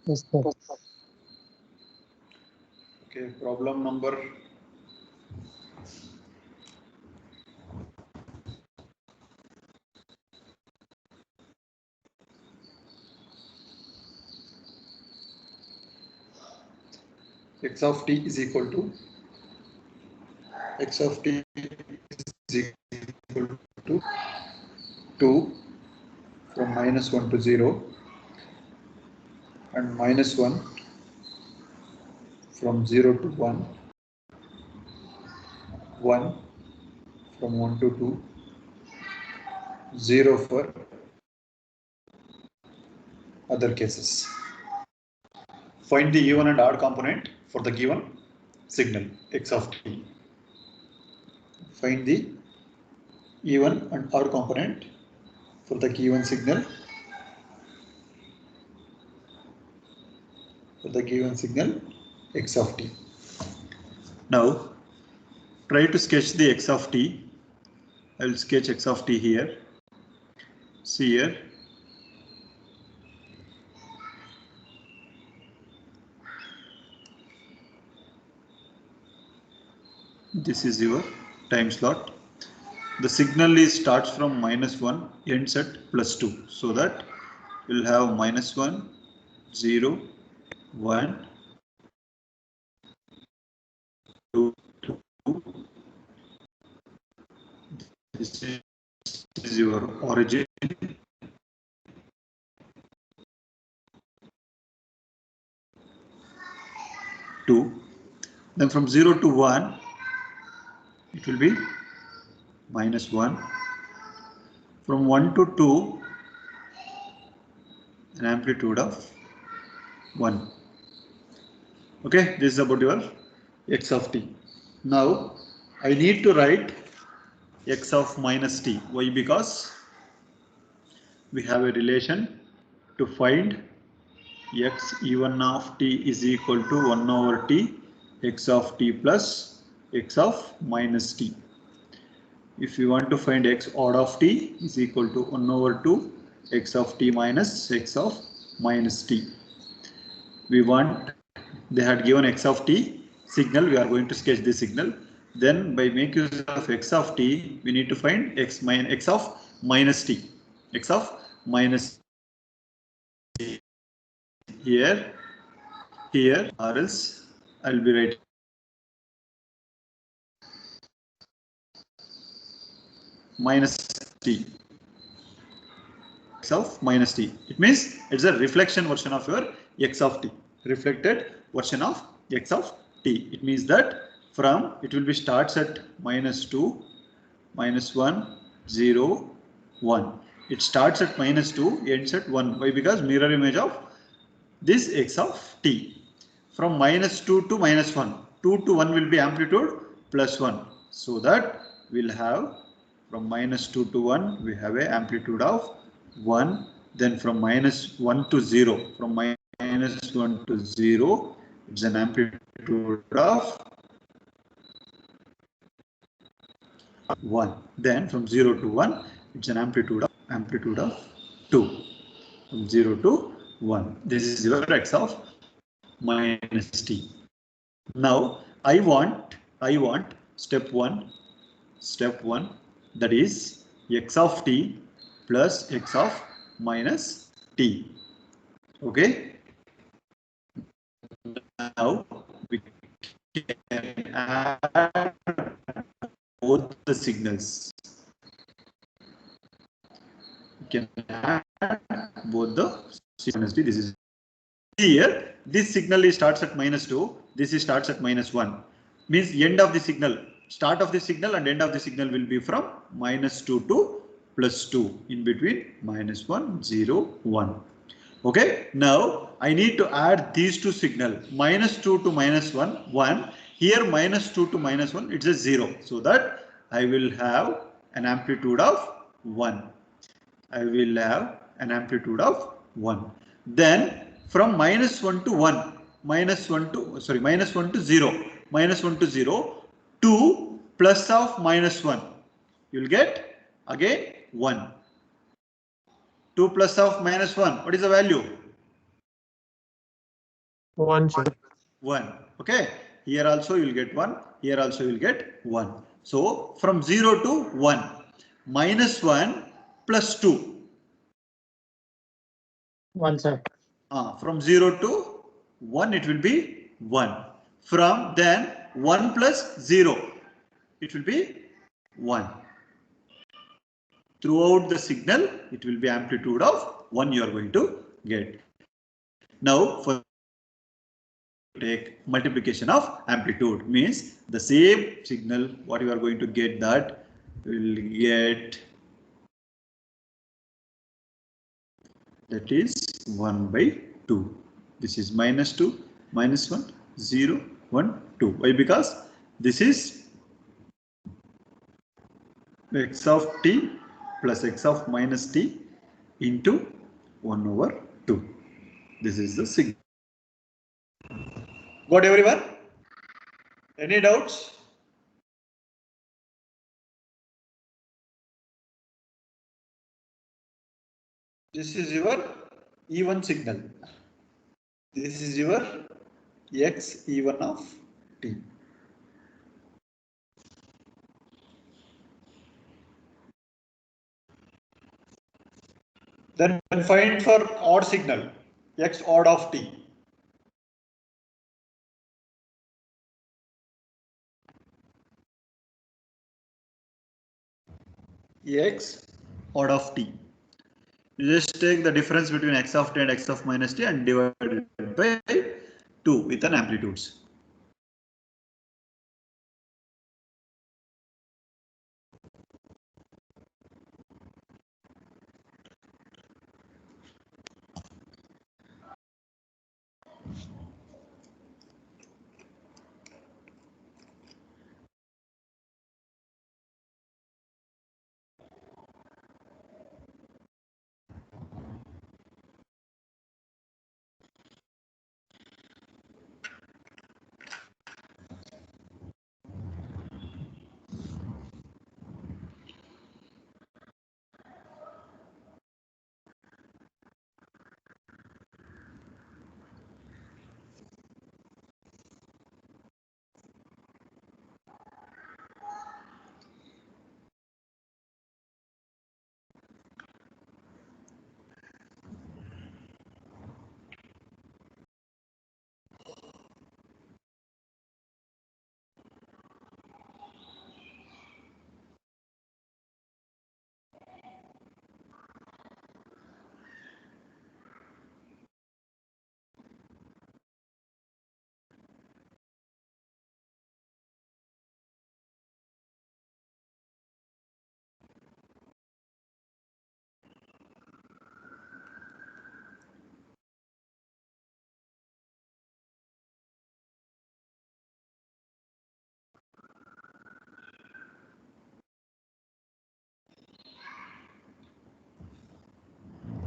Yes, sir. Okay, problem number x of t is equal to x of t is equal to 2 from -1 to 0 and -1 from 0 to 1, 1 from 1 to 2, 0 for other cases. Find the even and odd component for the given signal x of t. Find the even and odd component for the given signal x of t. Now try to sketch the x of t. I will sketch x of t here. See here. This is your time slot. The signal is starts from -1, ends at +2. So that we'll have -1, 0, 1, 2, 2. This is your origin. Then from 0 to 1, it will be -1. From 1 to 2, an amplitude of 1. Okay, this is about your x of t. Now I need to write x of minus t. Why? Because we have a relation to find x e1 of t is equal to 1 over t x of t plus x of minus t. If you want to find x odd of t is equal to 1 over 2 x of t minus x of minus t. We want, they had given x of t signal, we are going to sketch this signal. Then by make use of x of t, we need to find x of minus t. X of minus t here, or else I'll be writing minus t. X of minus t. It means it's a reflection version of your x of t. Reflected version of x of t. It means that from it will be starts at -2, -1, 0, 1. It starts at -2, ends at 1. Why? Because mirror image of this x of t. From -2 to -1. 2 to 1 will be amplitude +1. So that we'll have from -2 to 1 we have a amplitude of 1. Then from -1 to 0. From -1 to 0 it's an amplitude of 1. Then from 0 to 1 it's an amplitude of 2. From 0 to 1. This is your x of minus t. Now I want step 1, that is x of t plus x of minus t. Okay. Now we can add both the signals. We can add both the signals. This is here. This signal starts at -2. This starts at -1. Means end of the signal. Start of the signal and end of the signal will be from -2 to +2. In between -1, 0, 1. Okay. Now I need to add these two signal. -2 to -1, 1. Here -2 to -1, it's a 0. So that I will have an amplitude of 1. I will have an amplitude of 1. Then from -1 to 1, -1 to 0, -1 to 0, 2 plus of -1, you will get again 1. 2 plus of -1, what is the value? 1, sir. 1. Okay. Here also you will get 1. Here also you will get 1. So from 0 to 1. Minus 1 plus 2. 1, sir. From 0 to 1 it will be 1. From then 1 plus 0 it will be 1. Throughout the signal it will be amplitude of 1 you are going to get. Now for take multiplication of amplitude means the same signal what you are going to get, that will get, that is 1 by 2. This is minus 2, minus 1, 0, 1, 2. Why? Because this is x of t plus x of minus t into 1 over 2. This is the signal. Got everyone? Any doubts? This is your E1 signal. This is your x E1 of t. Then find for odd signal, x odd of t. X odd of t. You just take the difference between x of t and x of minus t and divide it by 2 with an amplitudes.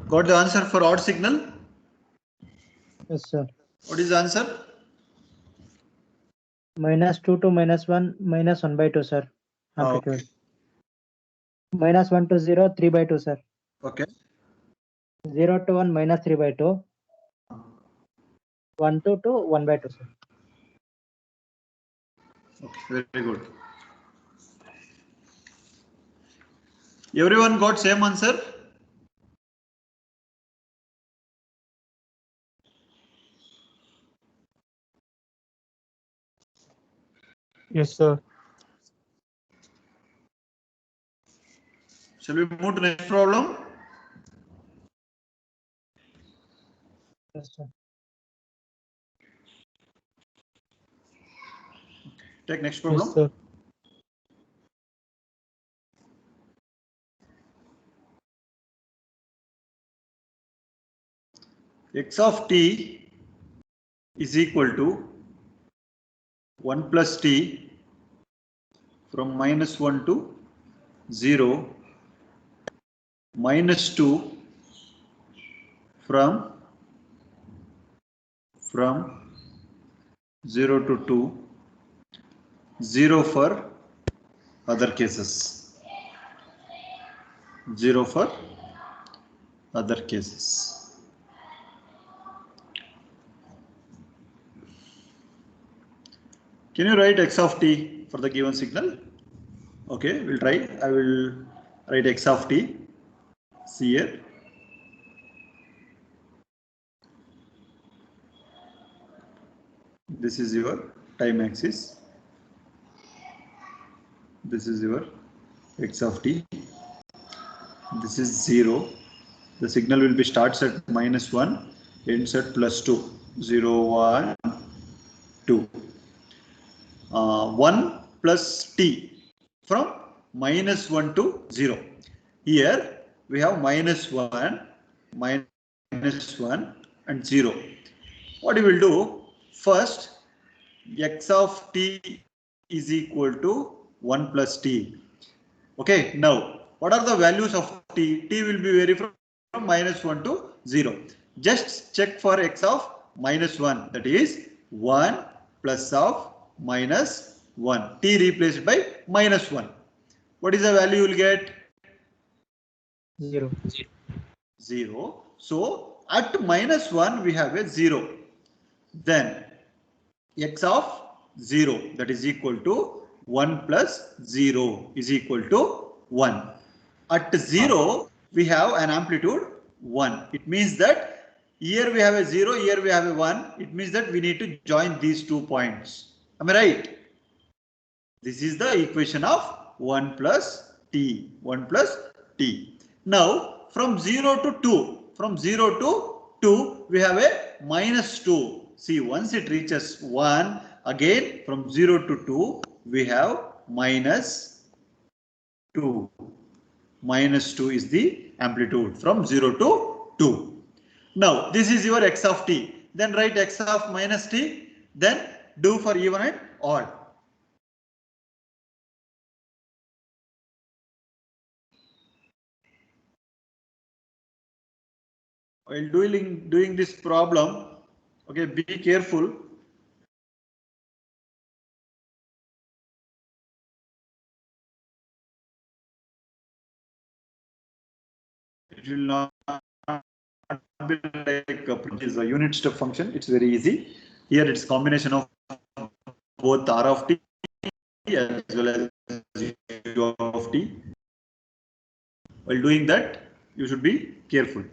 Got the answer for odd signal? Yes, sir. What is the answer? Minus 2 to minus 1, minus 1 by 2, sir. Amplitude. Okay. Minus 1 to 0, 3 by 2, sir. Okay. 0 to 1, minus 3 by 2. 1 to 2, 1 by 2, sir. Okay, very good. Everyone got same answer? Yes, sir. Shall we move to next problem? Yes, sir. Take next problem. Yes, sir. X of t is equal to 1 plus t from minus 1 to 0, minus 2 from 0 to 2, 0 for other cases, 0 for other cases. Can you write x of t for the given signal? Okay, we'll try. I will write x of t. See here. This is your time axis. This is your x of t. This is 0. The signal will be starts at -1, ends at +2. 0, 1, 2. 1 plus t from -1 to 0. Here we have -1, -1 and 0. What you will do? First, x of t is equal to 1 plus t. Okay, now what are the values of t? T will be vary from -1 to 0. Just check for x of -1, that is 1 plus of -1. T replaced by -1. What is the value you will get? 0. 0. So at -1 we have a 0. Then x of 0, that is equal to 1 plus 0 is equal to 1. At 0 we have an amplitude 1. It means that here we have a 0, here we have a 1. It means that we need to join these 2 points. Am I right? This is the equation of 1 plus t. 1 plus t. Now from 0 to 2. From 0 to 2 we have a -2. See, once it reaches 1, again from 0 to 2 we have -2. -2 is the amplitude from 0 to 2. Now this is your x of t. Then write x of -t. Then do for even and odd. While doing this problem, okay, be careful. It will not be like it is a unit step function. It's very easy. Here it's combination of both r of t as well as u of t. While doing that, you should be careful.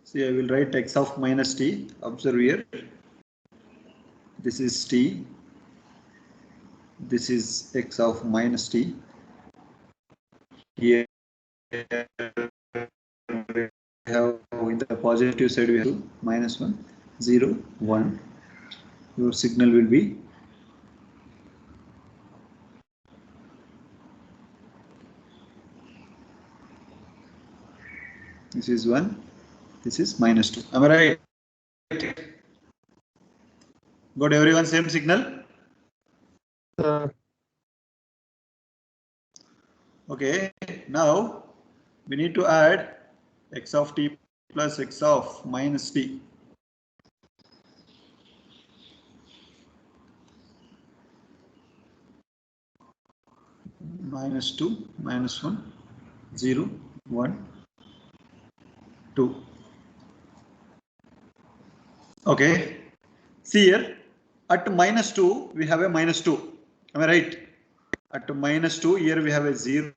See, I will write x of -t. Observe here. This is t. This is x of -t. Here we have in the positive side we have -1, 0, 1. Your signal will be This is 1. This is minus 2. Am I right? Got everyone same signal? Sir. Okay. Now we need to add x of t plus x of minus t. Minus 2, minus 1, 0, 1, 2. Okay. See here, at minus 2, we have a minus 2. Am I right? At minus 2, here we have a 0.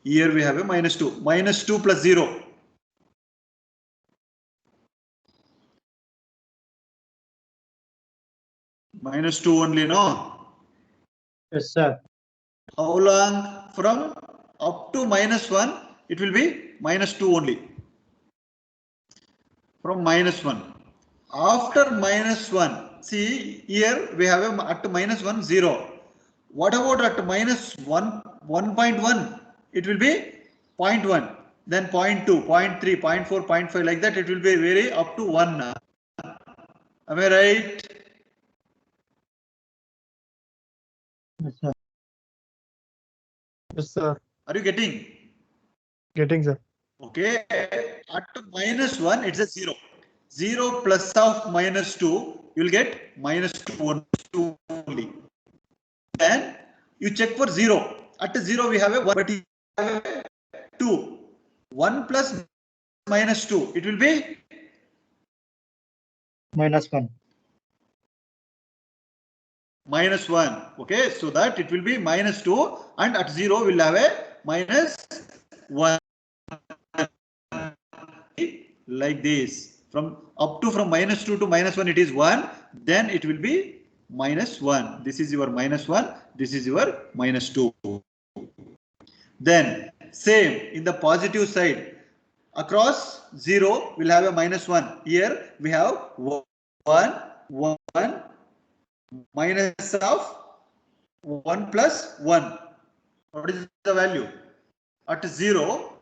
Here we have a minus 2. Minus 2 plus 0. Minus 2 only, no? Yes, sir. How long? From up to minus 1, it will be minus 2 only. From minus 1. After minus 1, see here we have a, at minus 1, 0. What about at minus 1, 1.1? It will be 0.1, then 0.2, 0.3, 0.4, 0.5, like that it will be vary up to 1. Am I right? Yes, sir. Yes, sir. Are you getting? Getting, sir. Okay, at minus 1, it's a 0. 0 plus of minus 2, you will get minus 2 only. Then you check for 0. At 0, we have a 1, but we have a 2. 1 plus minus 2, it will be Minus 1. minus 1. Okay, so that it will be minus 2, and at 0, we'll have a minus 1. Like this. From minus 2 to minus 1, it is 1. Then it will be minus 1. This is your minus 1. This is your minus 2. Then same in the positive side. Across 0, we'll have a minus 1. Here we have 1, 1, minus of 1 plus 1. What is the value? At 0,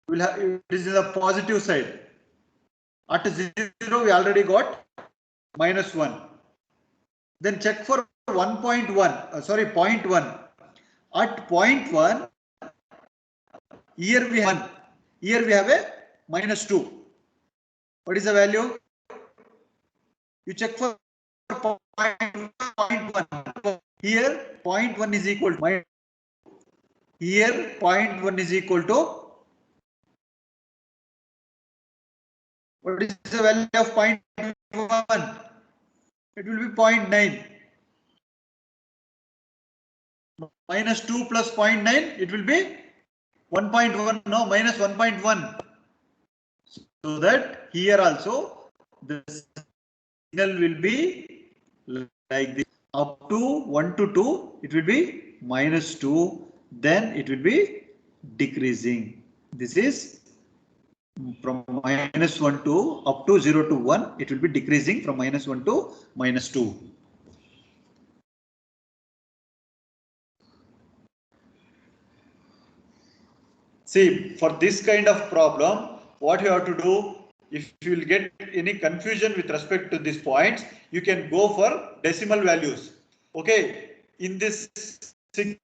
we'll have, it is in the positive side. At 0, we already got minus 1. Then check for 1.1, sorry, 0.1. At 0.1, here we have 1. Here we have a minus 2. What is the value? You check for 0.1. Here 0.1 is equal to here 0.1 is equal to, what is the value of 0.1? It will be 0.9. Minus 2 plus 0.9, it will be 1.1, no, minus 1.1. So that here also the signal will be like this. Up to 1 to 2, it will be minus 2, then it will be decreasing. This is from minus 1 to up to 0 to 1, it will be decreasing from minus 1 to minus 2. See, for this kind of problem, what you have to do, if you will get any confusion with respect to these points, you can go for decimal values. Okay, in this signal,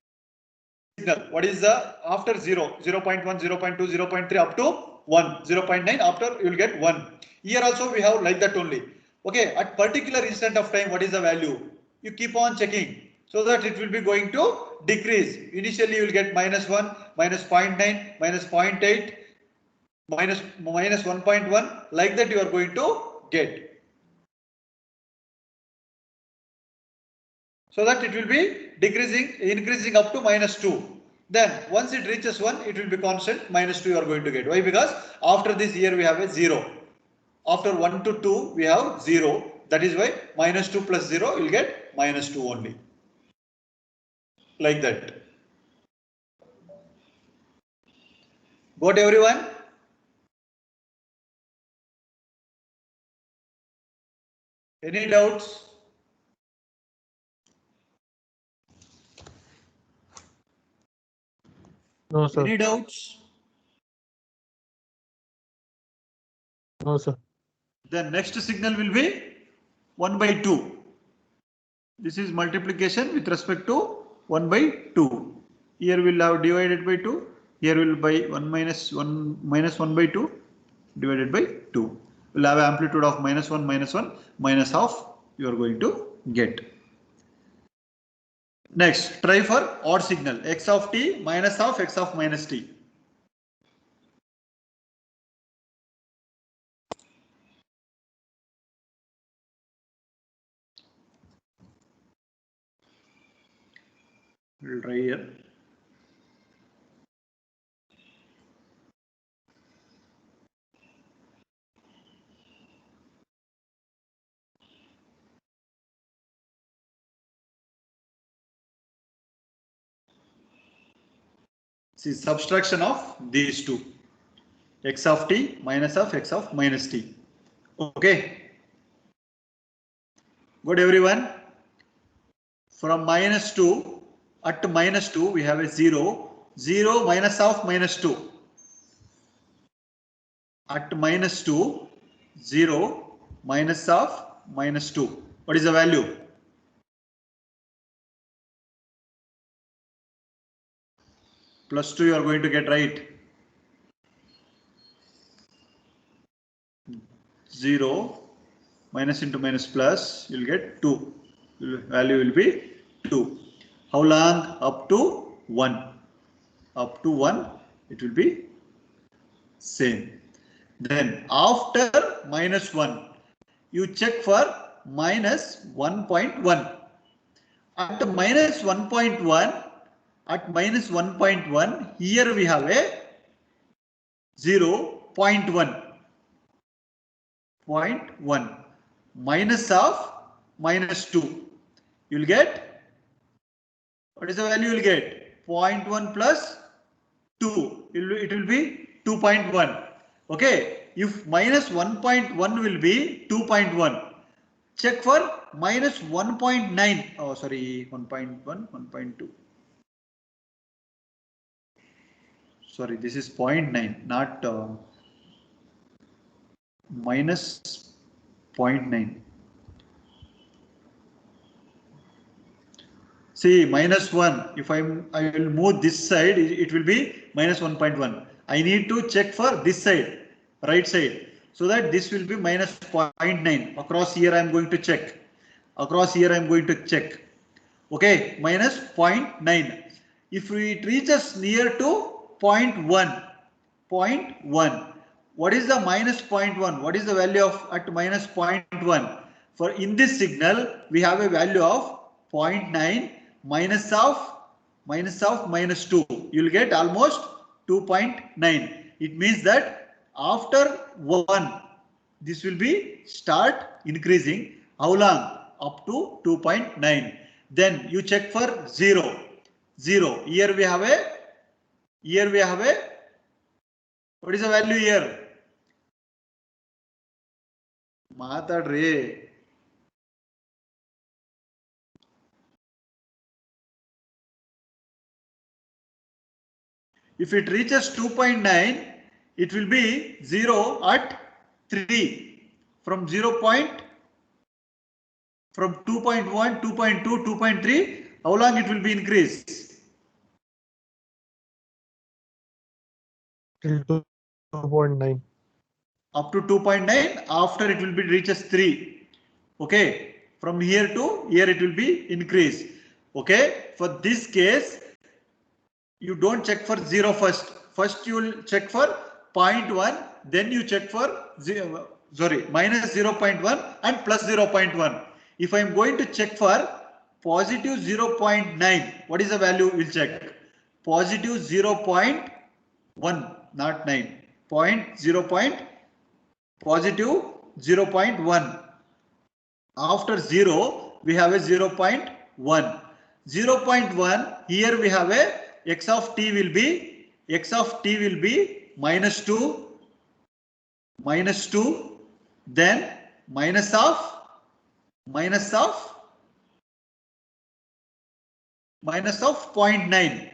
what is the after 0, 0.1, 0.2, 0.3 up to 1, 0.9, after you will get 1. Here also we have like that only. Okay, at particular instant of time, what is the value? You keep on checking, so that it will be going to decrease. Initially you will get minus 1, minus 0.9, minus 0.8, minus 1.1, like that you are going to get. So that it will be decreasing, increasing up to minus 2. Then once it reaches 1, it will be constant, minus 2 you are going to get. Why? Because after this here we have a 0. After 1 to 2 we have 0. That is why minus 2 plus 0 you will get minus 2 only. Like that. Got everyone? Any doubts? No, sir. Any doubts? No, sir. Then next signal will be 1 by 2. This is multiplication with respect to 1 by 2. Here we'll have divided by 2. Here will by 1 minus 1 by 2 divided by 2. We'll have amplitude of minus 1 minus half you are going to get. Next, try for odd signal x of t minus half x of minus t. We'll try here. See, subtraction of these two, x of t minus of x of minus t. Okay. Good, everyone. From minus 2 at minus 2 we have a 0. 0 minus of minus 2. At minus 2, 0 minus of minus 2. What is the value? Plus 2 you are going to get, right? 0 minus into minus plus, you will get 2. Value will be 2. How long? Up to 1. Up to 1 it will be same. Then after minus 1 you check for minus 1.1. At minus 1.1, at minus 1.1 here we have a 0.1. 0.1 minus of minus 2. You will get, what is the value you will get? 0.1 plus 2. It will be 2.1. Okay. If minus 1.1 will be 2.1. Check for minus 1.9. Oh, sorry, 1.1, 1.2. Sorry, this is 0.9, not minus 0.9. See, minus 1, if I will move this side, it will be minus 1.1. I need to check for this side, right side, so that this will be minus 0.9. Across here I am going to check. Across here I am going to check. Okay, minus 0.9. If it reaches near to 0.1, 0.1. What is the minus 0.1? What is the value of at minus 0.1? For in this signal, we have a value of 0.9 minus of minus 2. You will get almost 2.9. It means that after 1, this will be start increasing. How long? Up to 2.9. Then you check for 0. 0. Here we have a, what is the value here? Matadre. If it reaches 2.9, it will be 0 at 3. From 0 point, from 2.1, 2.2, 2.3, how long it will be increased? Till 2.9. Up to 2.9, after it will be reaches 3. Okay, from here to here it will be increased. Okay, for this case, you don't check for 0 first. First you will check for 0.1, then you check for minus 0.1 and plus 0.1. If I am going to check for positive 0.9, what is the value? We'll check. Positive 0.1, not 9. Positive 0.1. After 0, we have a 0.1. 0.1, here we have a x of t will be minus 2, then minus of 0.9.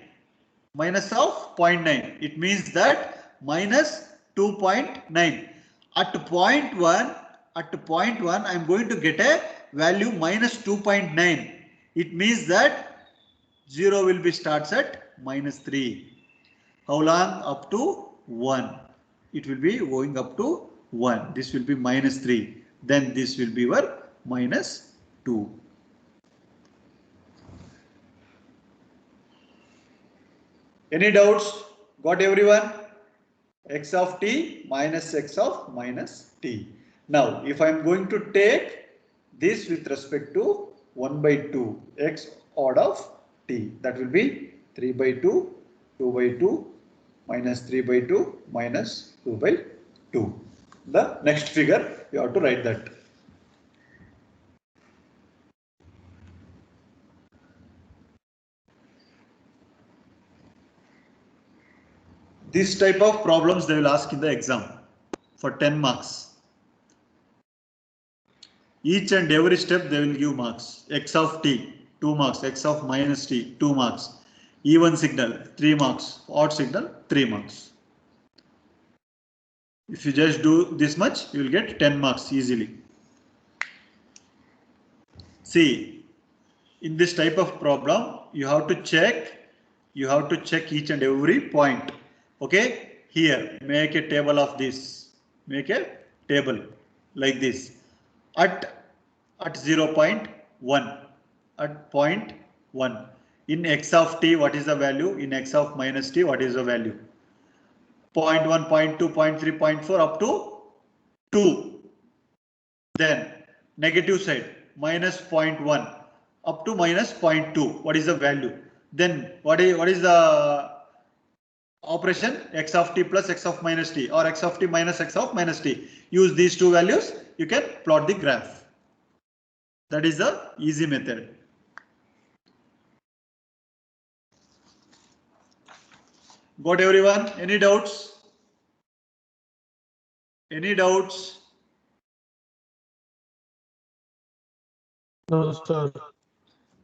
Minus of 0.9. It means that minus 2.9. At point 1, I am going to get a value minus 2.9. It means that 0 will be starts at minus 3. How long? Up to 1. It will be going up to 1. This will be minus 3. Then this will be your minus 2. Any doubts? Got everyone? X of t minus x of minus t. Now, if I am going to take this with respect to 1 by 2 x odd of t, that will be 3 by 2, 2 by 2, minus 3 by 2, minus 2 by 2. The next figure, you have to write that. This type of problems they will ask in the exam for 10 marks. Each and every step they will give marks. X of t, 2 marks. X of minus t, 2 marks. Even signal, 3 marks. Odd signal, 3 marks. If you just do this much, you will get 10 marks easily. See, in this type of problem, you have to check each and every point. Okay, here make a table of this. Make a table like this. At 0.1, at point 1, in x of t, what is the value? In x of minus t, what is the value? 0.1, 0.2, 0.3, 0.4 up to 2. Then negative side minus 0.1 up to minus 0.2. What is the value? Then what is the operation? X of t plus x of minus t, or x of t minus x of minus t. Use these two values, you can plot the graph. That is the easy method. Got everyone? Any doubts? Any doubts? No, sir.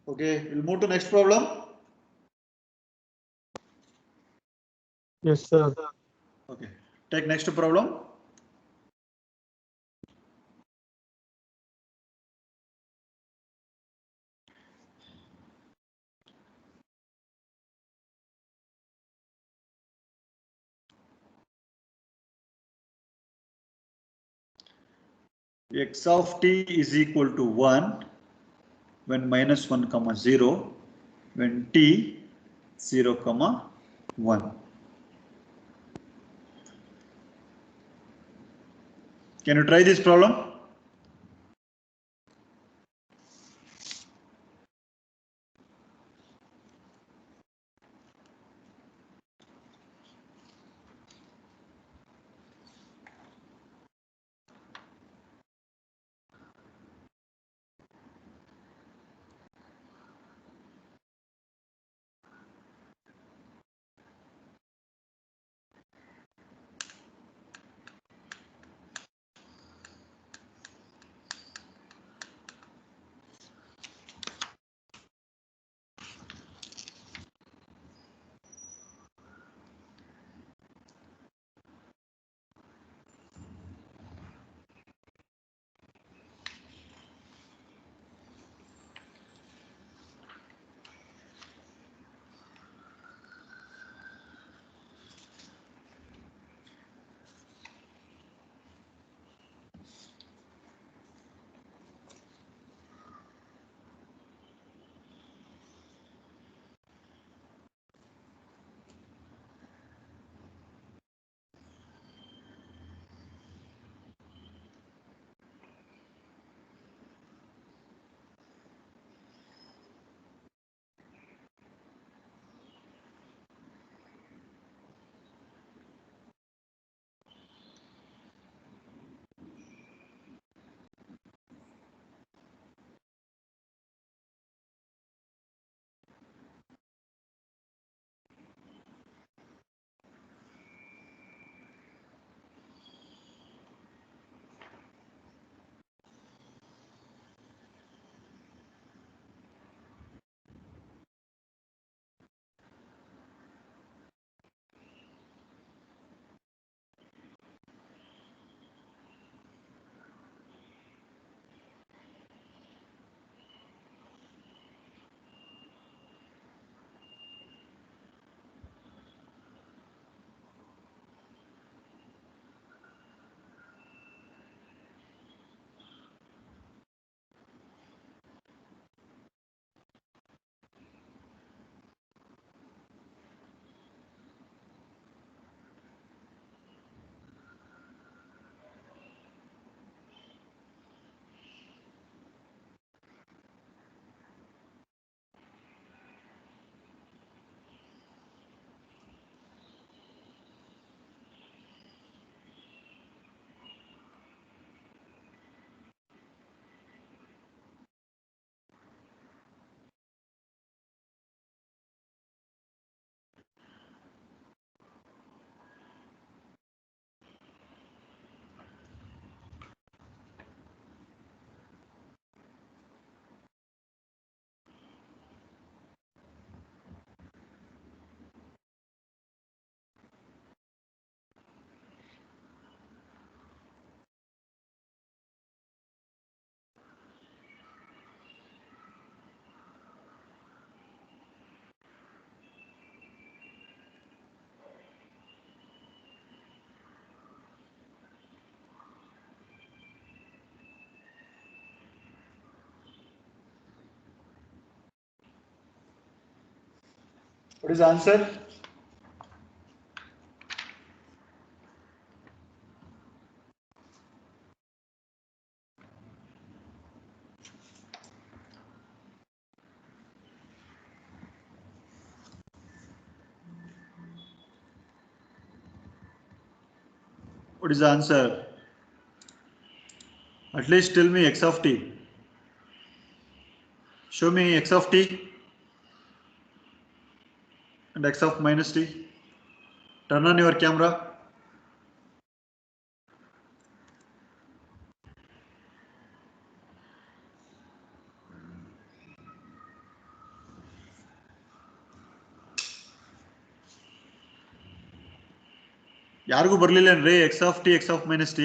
Okay, we'll move to next problem. Yes, sir. Okay, take next problem. X of t is equal to 1 when minus 1 comma 0, when t 0 comma 1. Can you try this problem? What is the answer? What is the answer? At least tell me x of t. Show me x of t and x of minus t. Turn on your camera. ಯಾರಿಗೂ ಬರ್ಲಿಲ್ಲೇನ್ರಿ x of t, x of minus t?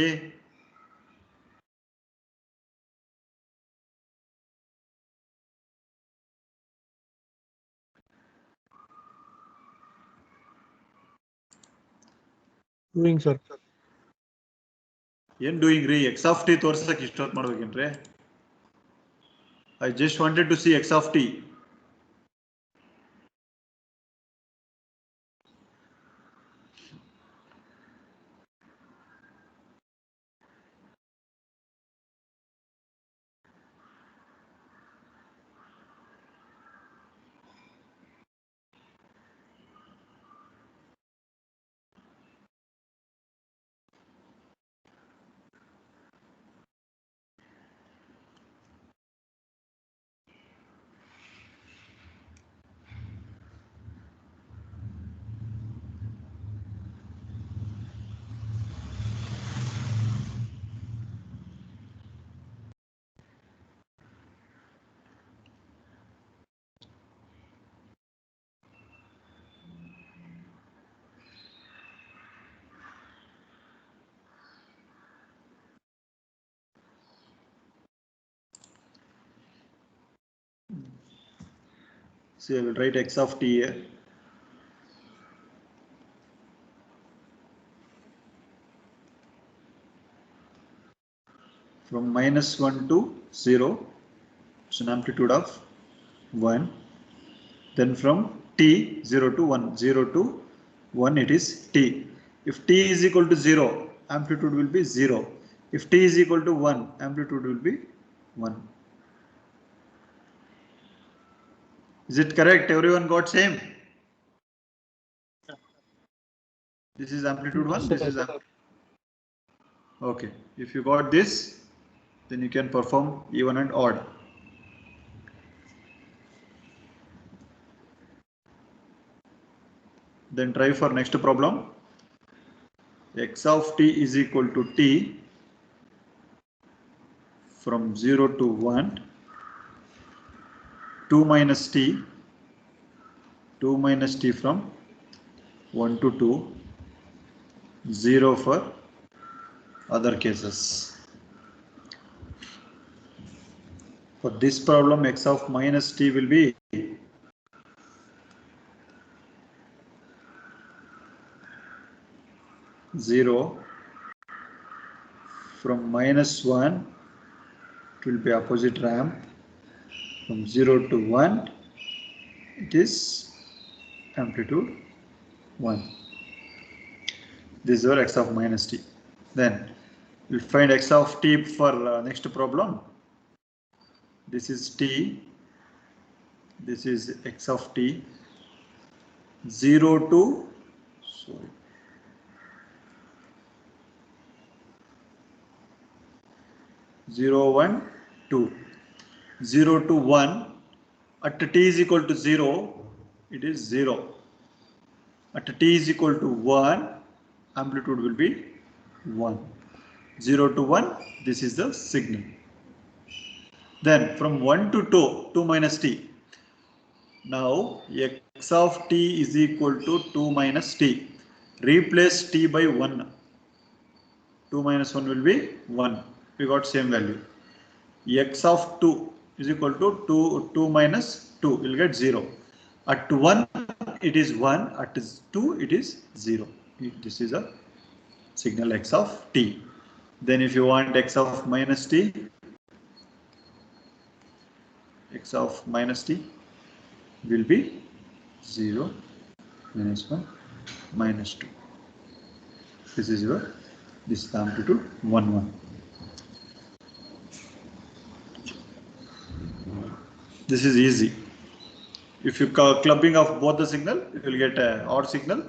Doing, sir. ಏನ್ doing ರೀ? x of t ತೋರ್ಸಕ್ ಇಷ್ಟೊತ್ತು ಮಾಡ್ಬೇಕೇನ್ರಿ? I just wanted to see x of t. See, I will write x of t here. From -1 to 0, it's an amplitude of 1. Then from t 0 to 1, 0 to 1 it is t. If t is equal to 0, amplitude will be 0. If t is equal to 1, amplitude will be 1. Is it correct? Everyone got same? This is amplitude 1, this is okay. If you got this, then you can perform even and odd. Then try for next problem. X of t is equal to t from 0 to 1, 2 minus t, 2 minus t from 1 to 2, 0 for other cases. For this problem, x of minus t will be 0. From -1, it will be opposite ramp. From 0 to 1, it is amplitude 1. This is our x of minus t. Then we'll find x of t for next problem. This is t. This is x of t. 0 to 0, 1, 2. 0 to 1. At t is equal to 0, it is 0. At t is equal to 1, amplitude will be 1. 0 to 1, this is the signal. Then from 1 to 2, 2 minus t. Now x of t is equal to 2 minus t. Replace t by 1. 2 minus 1 will be 1. We got same value. X of 2 is equal to 2 minus 2. We'll get 0. At 1 it is 1. At 2 it is 0. This is a signal x of t. Then if you want x of minus t, x of minus t will be 0. -1, -2. This is your, this is the amplitude 1, 1. This is easy. If you clubbing of both the signal, you will get a odd signal.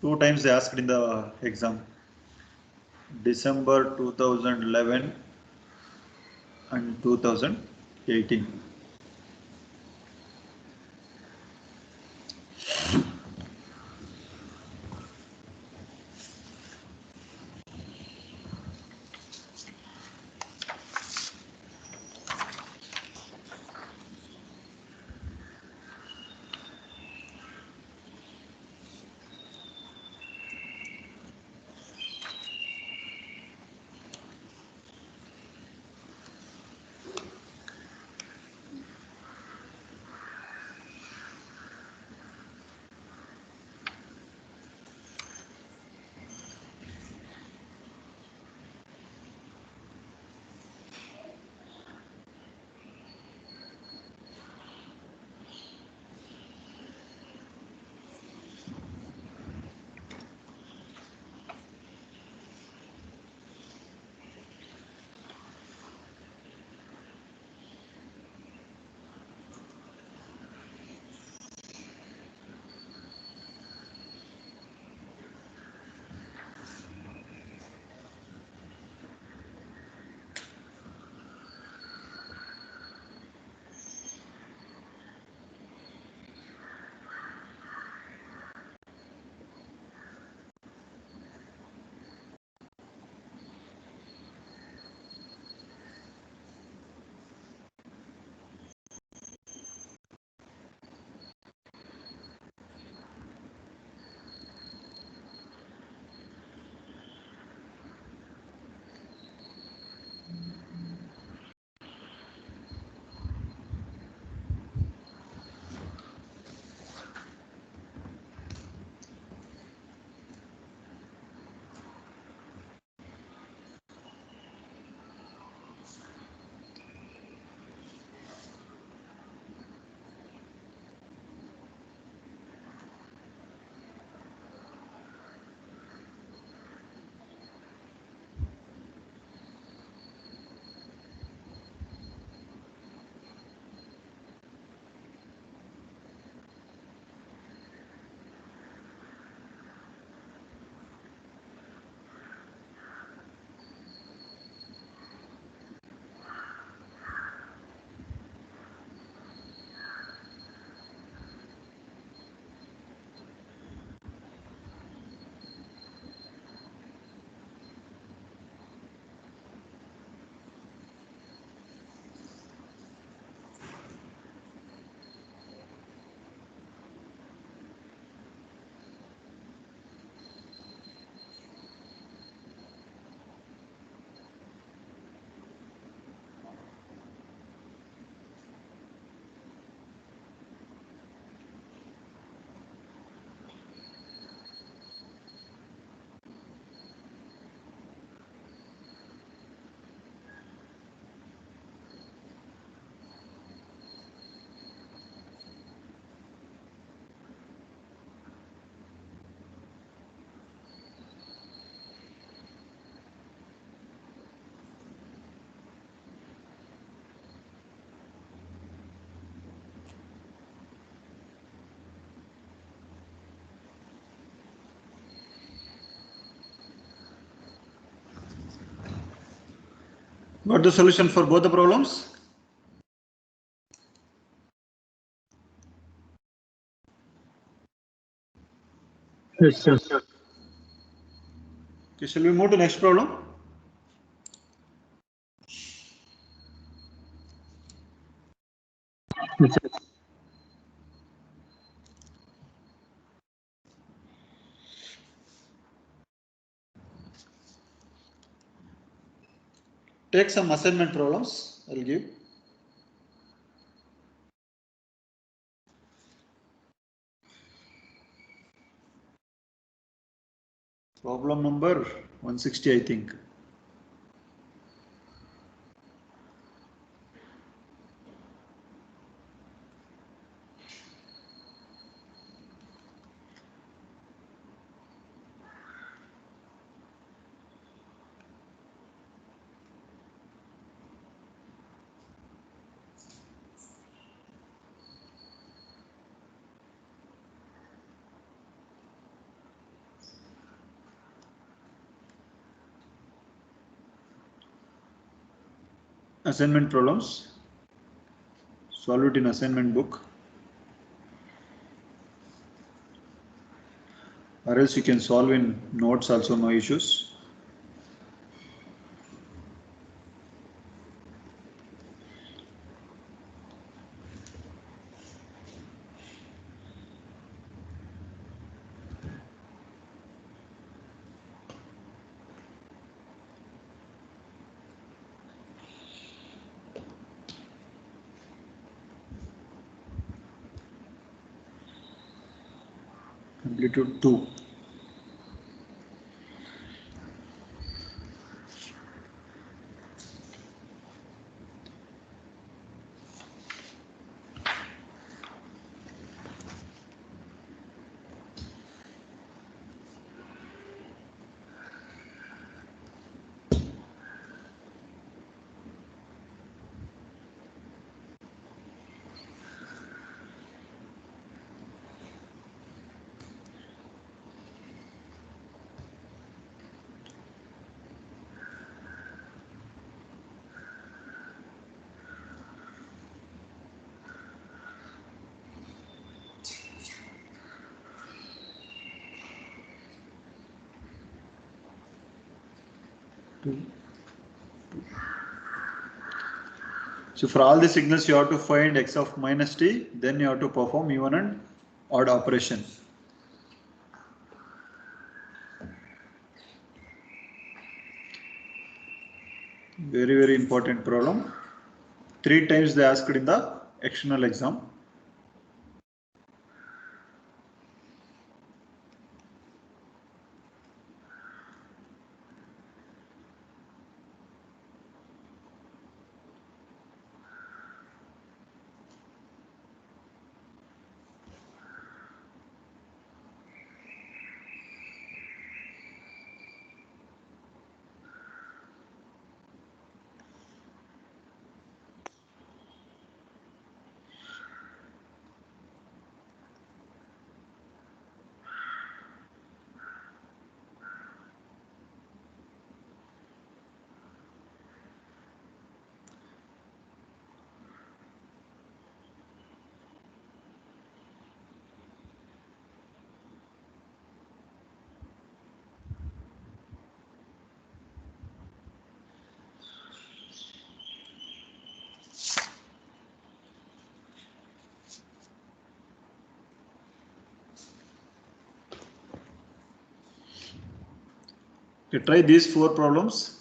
Two times they asked in the exam. December 2011 and 2018. Got the solution for both the problems? Yes, sir. Okay, shall we move to next problem? Yes, sir. Take some assignment problems. I'll give. Problem number 160, I think. Assignment problems. Solve it in assignment book. Or else you can solve in notes also, no issues. Amplitude 2. So for all the signals you have to find x of minus t, then you have to perform even and odd operation. Very important problem. 3 times they asked in the external exam. Okay, try these 4 problems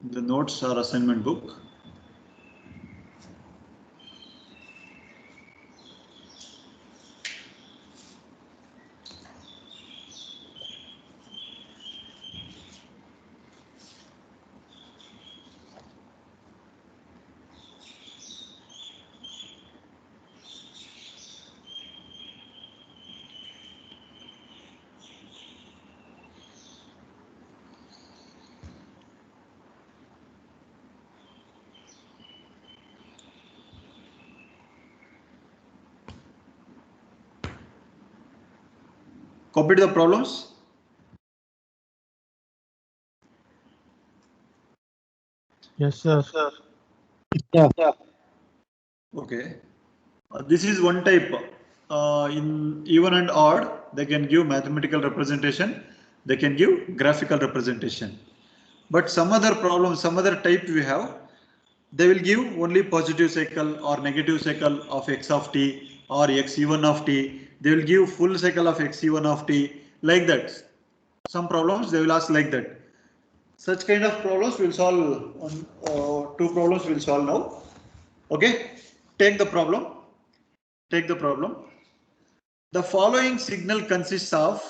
in the notes or assignment book. Copied the problems? Yes, sir. Yeah. Okay. This is one type. In even and odd, they can give mathematical representation. They can give graphical representation. But some other problems, some other type we have, they will give only positive cycle or negative cycle of x of t or x(e1) of t. They will give full cycle of x(e1) of t, like that. Some problems they will ask like that. Such kind of problems we'll solve on 2 problems we'll solve now. Okay, take the problem. Take the problem. The following signal consists of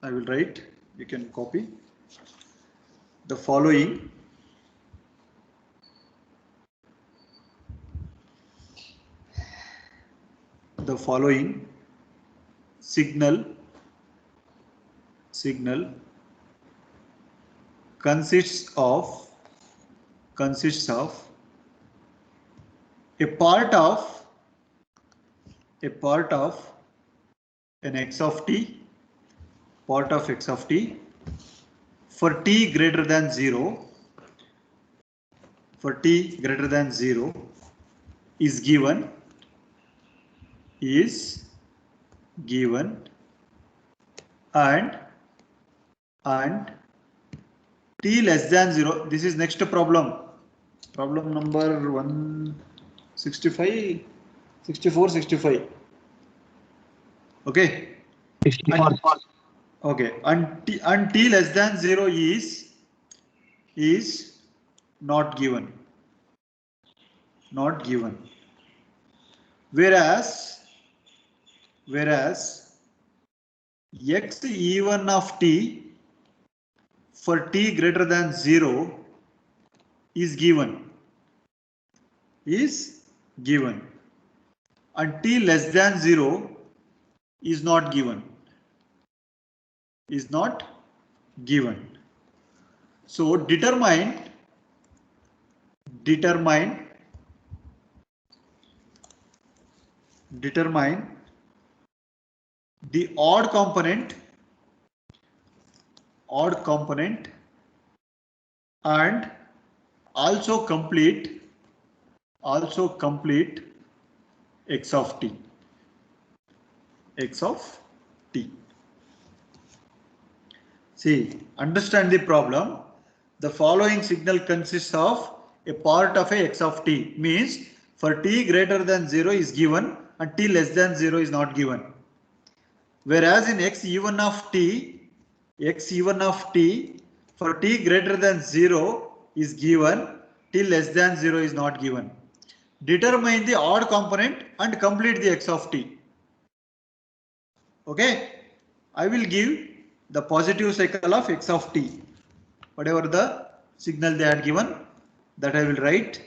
I will write, you can copy the following signal consists of a part of an x of t, part of x of t for t greater than 0, is given and t less than 0. This is next problem number 165, 64, 65. Okay. 64. Okay, and t less than 0 is not given. Whereas x e1 of t for t greater than 0 is given, and t less than 0 is not given. So determine the odd component and also complete x of t. See, understand the problem. The following signal consists of a part of a x of t, means for t greater than 0 is given and t less than 0 is not given. Whereas in x e1 of t for t greater than 0 is given, t less than 0 is not given. Determine the odd component and complete the x of t. Okay, I will give the positive cycle of x of t. Whatever the signal they had given, that I will write.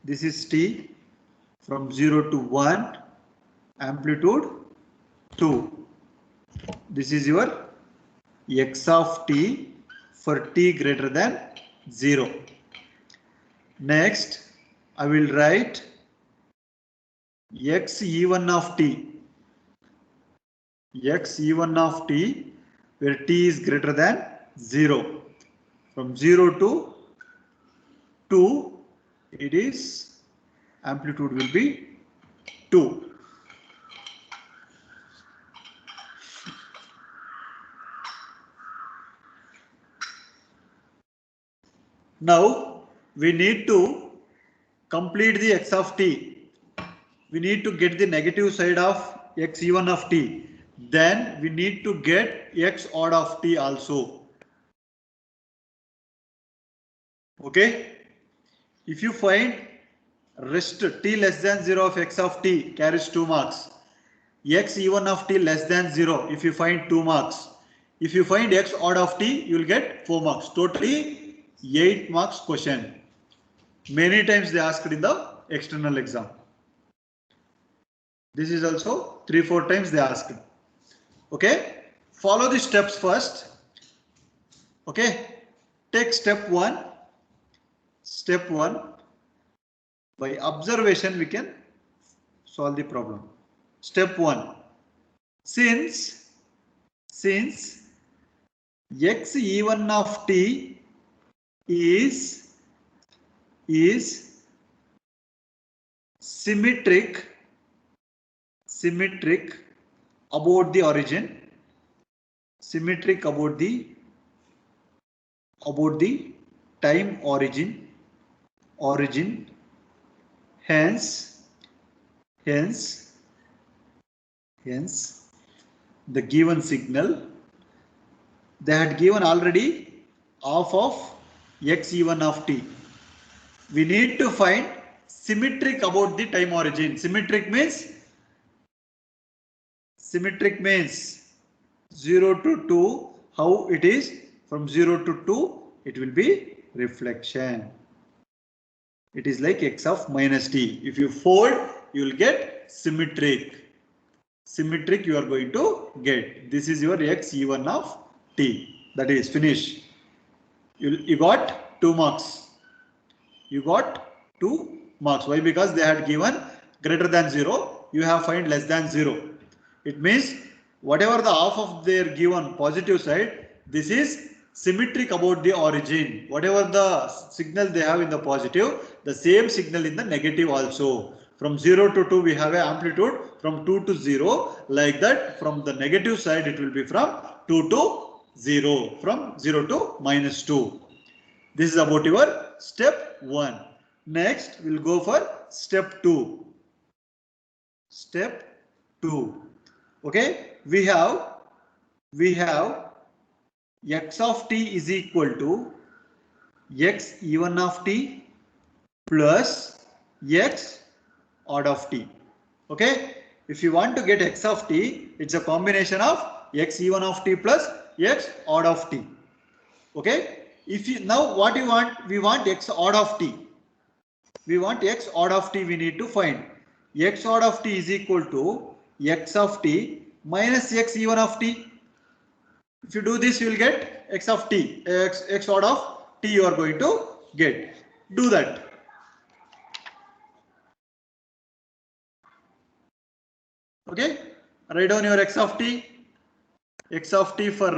This is t from 0 to 1, amplitude 2. This is your x of t for t greater than 0. Next, I will write x e1 of t. Where t is greater than 0. From 0 to 2, it is amplitude will be 2. Now we need to complete the x of t. We need to get the negative side of x e1 of t. Then we need to get x odd of t also. Okay. If you find rest t less than 0 of x of t carries 2 marks. X e1 of t less than 0, if you find 2 marks. If you find x odd of t, you will get 4 marks. Totally 8 marks question. Many times they asked in the external exam. This is also 3-4 times they asked. Okay, follow the steps first. Okay, take step 1. By observation we can solve the problem. Step 1. Since x e1 of t is symmetric about the origin, about the time origin, hence the given signal, they had given already half of x e1 of t. We need to find symmetric about the time origin. Symmetric means 0 to 2, how it is? From 0 to 2, it will be reflection. It is like x of minus t. If you fold, you will get symmetric. Symmetric you are going to get. This is your x e1 of t. That is finish. You got 2 marks. You got 2 marks. Why? Because they had given greater than 0. You have find less than 0. It means whatever the half of their given positive side, this is symmetric about the origin. Whatever the signal they have in the positive, the same signal in the negative also. From 0 to 2 we have an amplitude, from 2 to 0, like that. From the negative side it will be from 2 to 0, from 0 to minus 2. This is about your step 1. Next we'll go for step 2. Step 2. Okay, we have x of t is equal to x e1 of t plus x odd of t. Okay, if you want to get x of t, it's a combination of x e1 of t plus x odd of t. Okay, if you now what you want, we want x odd of t. We want x odd of t, we need to find x odd of t is equal to x of t minus x e1 of t. If you do this, you will get x of t, x odd of t you are going to get. Do that. Okay, write down your x of t. X of t for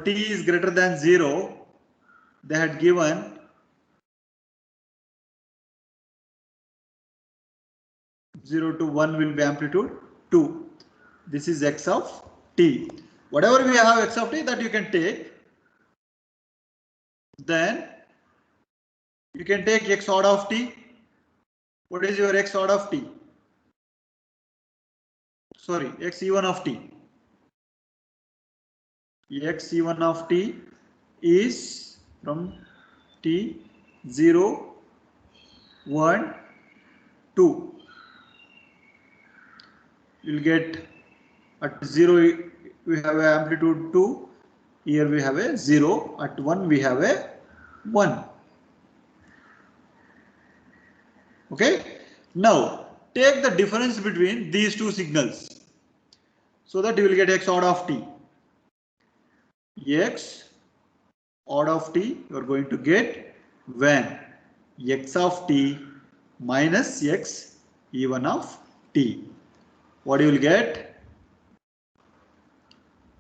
t is greater than 0. They had given 0 to 1 will be amplitude 2. This is x of t. Whatever we have x of t, that you can take. Then you can take x odd of t. What is your x odd of t? Sorry, x e1 of t. X e1 of t is from t 0, 1, 2. You will get at 0 we have a amplitude 2. Here we have a 0. At 1 we have a 1. Okay. Now take the difference between these two signals, so that you will get x odd of t. X odd of t you are going to get when x of t minus x e1 of t. What you will get?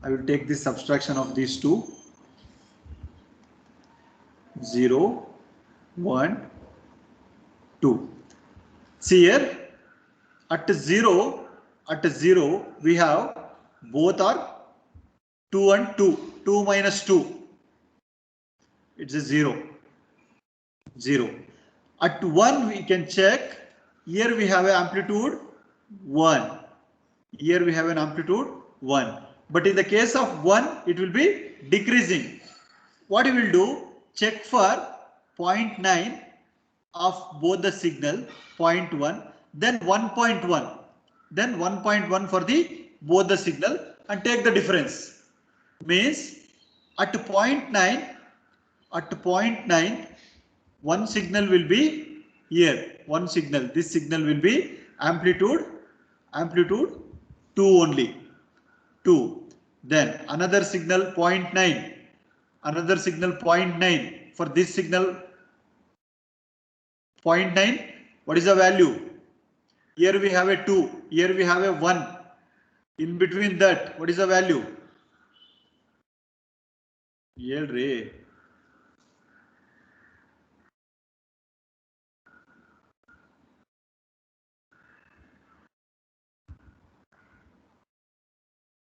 I will take this subtraction of these two. 0, 1, 2. See here, at 0 we have both are 2 and 2. 2 minus 2. It's a 0. 0. At 1 we can check. Here we have an amplitude 1. Here we have an amplitude 1. But in the case of 1, it will be decreasing. What you will do? Check for 0.9 of both the signal, 0.1, then 1.1, then 1.1 for the both the signal, and take the difference. Means at 0.9, one signal will be here. One signal. This signal will be amplitude 2 only. 2. Then another signal 0.9. Another signal 0.9. For this signal 0.9, what is the value? Here we have a 2. Here we have a 1. In between that, what is the value? Here,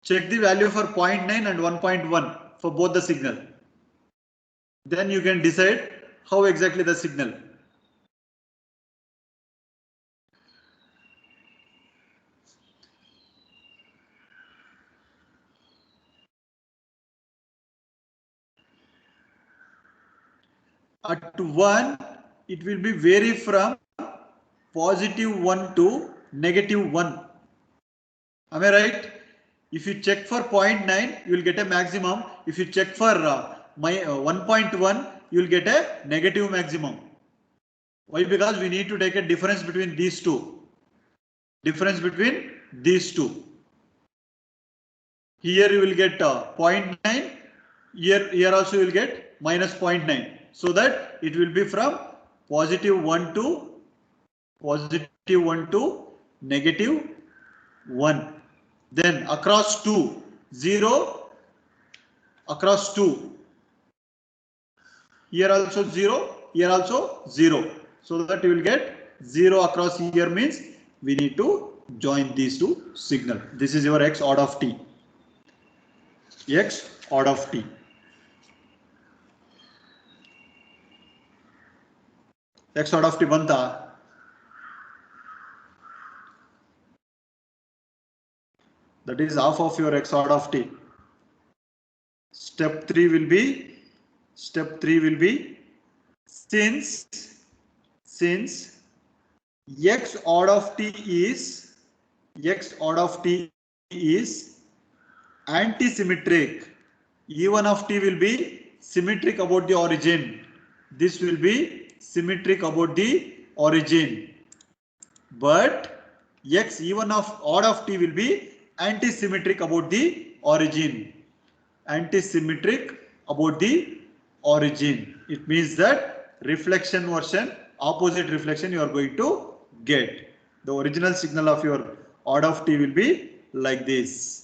check the value for 0.9 and 1.1 for both the signal. Then you can decide how exactly the signal. At 1, it will be vary from +1 to -1. Am I right? If you check for 0.9, you will get a maximum. If you check for 1.1, you will get a negative maximum. Why? Because we need to take a difference between these two. Difference between these two. Here you will get 0.9. Here also you will get minus 0.9. So that it will be from positive 1 to negative 1. Then across 2, 0, across 2. Here also 0, here also 0. So that you will get 0 across here means we need to join these two signal. This is your x odd of t. X odd of t. X odd of t banta. That is half of your x odd of t. Step 3 will be since x odd of t is anti-symmetric. E1 of t will be symmetric about the origin. This will be symmetric about the origin. But x E1 of odd of t will be anti-symmetric about the origin. Anti-symmetric about the origin. It means that reflection version, opposite reflection you are going to get. The original signal of your odd of t will be like this.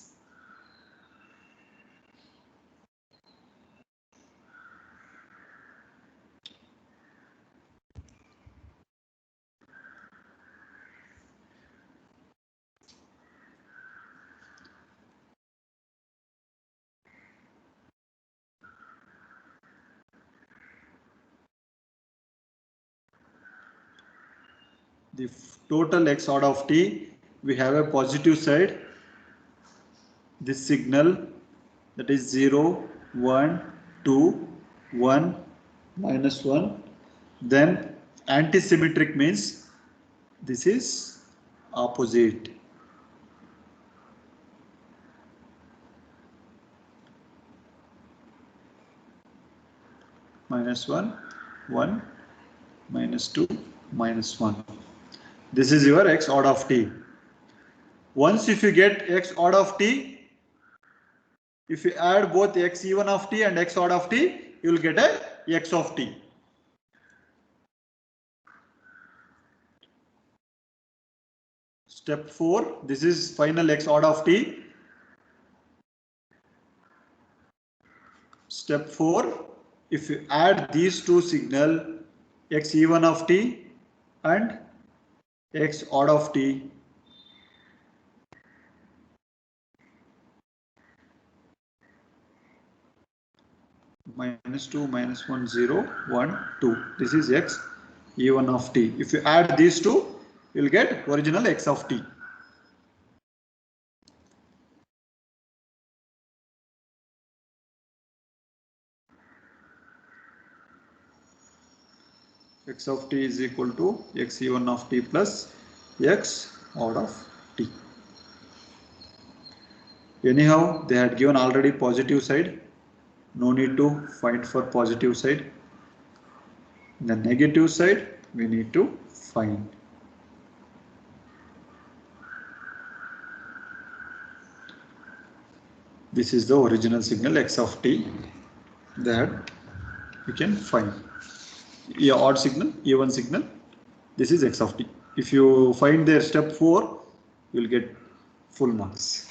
The total x odd of t, we have a positive side, this signal, that is 0, 1, 2, 1, minus 1. Then anti-symmetric means this is opposite. Minus 1, 1, minus 2, minus 1. This is your x odd of t. Once if you get x odd of t, if you add both x E1 of t and x odd of t, you will get a x of t. Step 4, this is final x odd of t. Step 4, if you add these two signal, x E1 of t and x odd of t, minus 2, minus 1, 0, 1, 2. This is x E1 of t. If you add these two, you will get original x of t. X of t is equal to x E1 of t plus x odd of t. Anyhow, they had given already positive side. No need to find for positive side. The negative side we need to find. This is the original signal x of t that we can find. Yeah, odd signal, even signal. This is x of t. If you find their step 4, you will get full marks.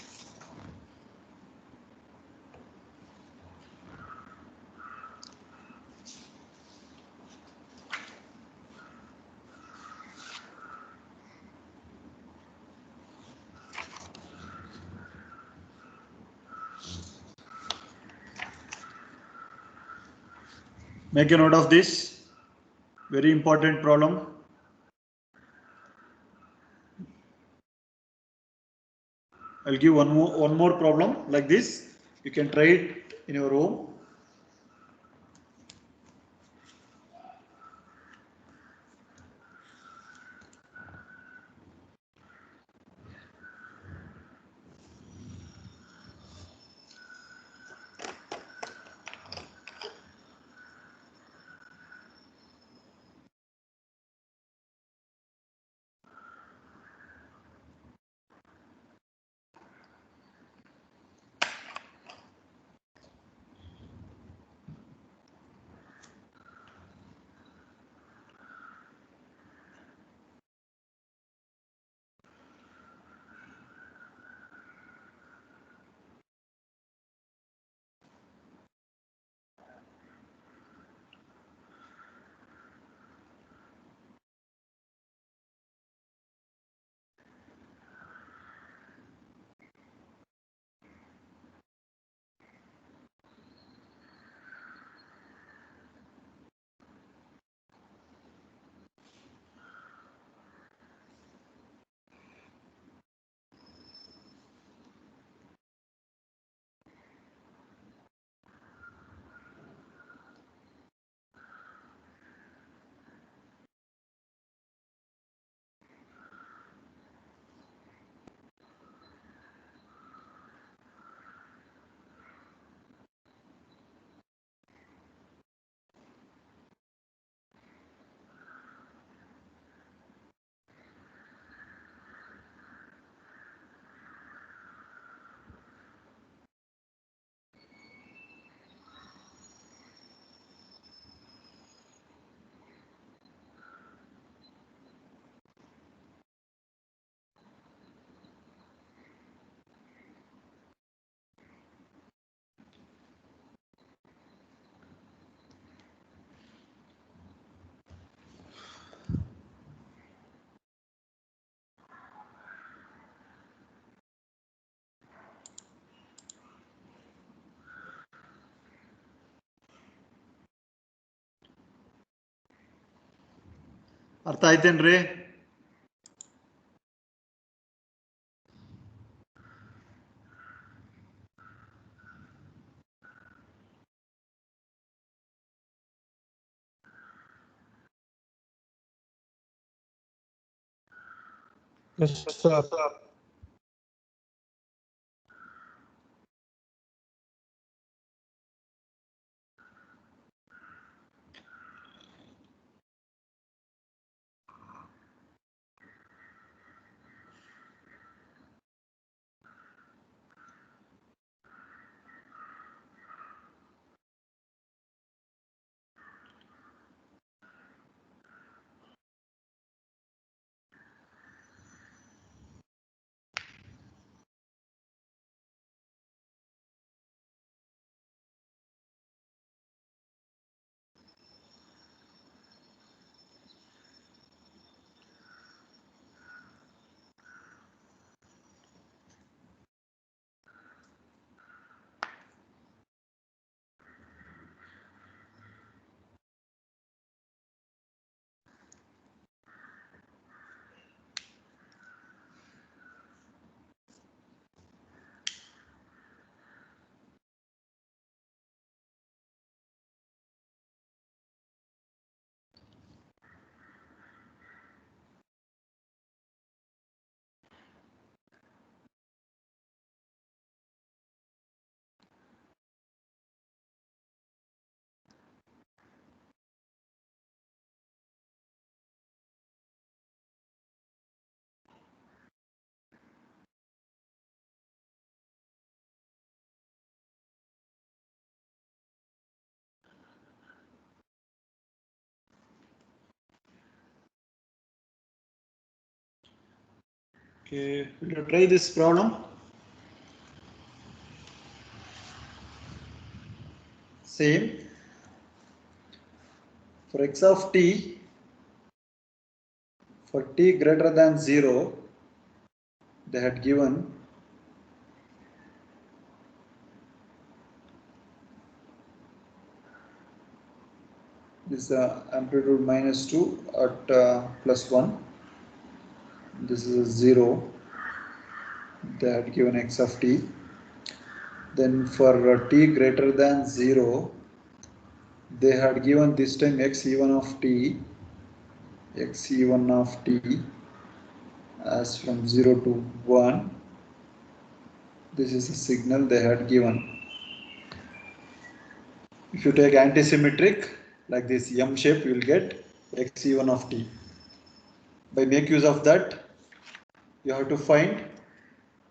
Make a note of this. Very important problem. I'll give one more problem like this. You can try it in your home. ಅರ್ಥ ಆಯ್ತೇನ್ರಿ? Yes, sir. Okay, will you try this problem? Same. For x of t, for t greater than 0, they had given this amplitude minus 2 at plus 1. This is a 0. They had given x of t. Then for t greater than 0, they had given this time x e1 of t, x e1 of t as from 0 to 1. This is a signal they had given. If you take antisymmetric like this M shape, you will get x e1 of t. By make use of that, you have to find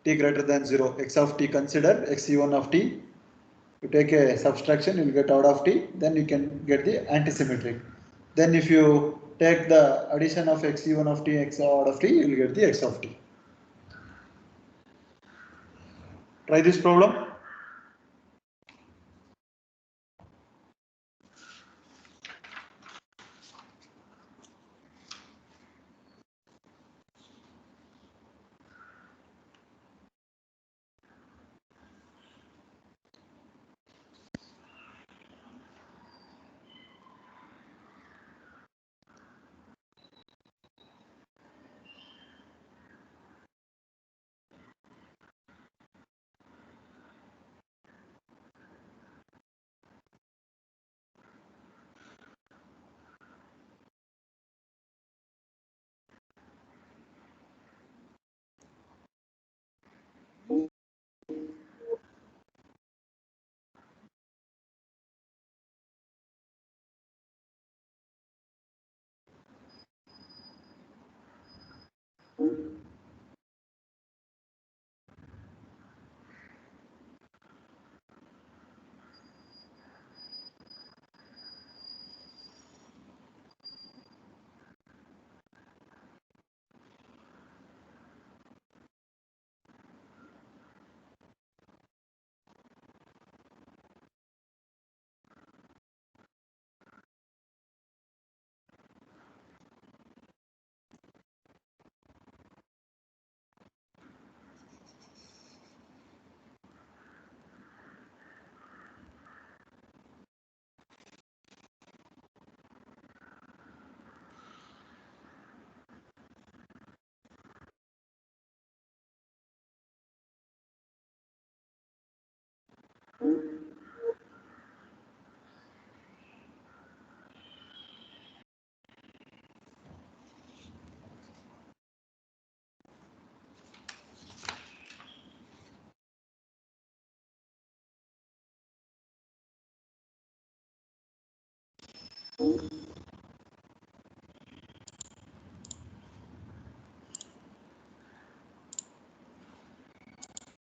t greater than 0, x of t, consider x e1 of t. You take a subtraction, you will get out of t, then you can get the antisymmetric. Then if you take the addition of x e1 of t, x out of t, you will get the x of t. Try this problem.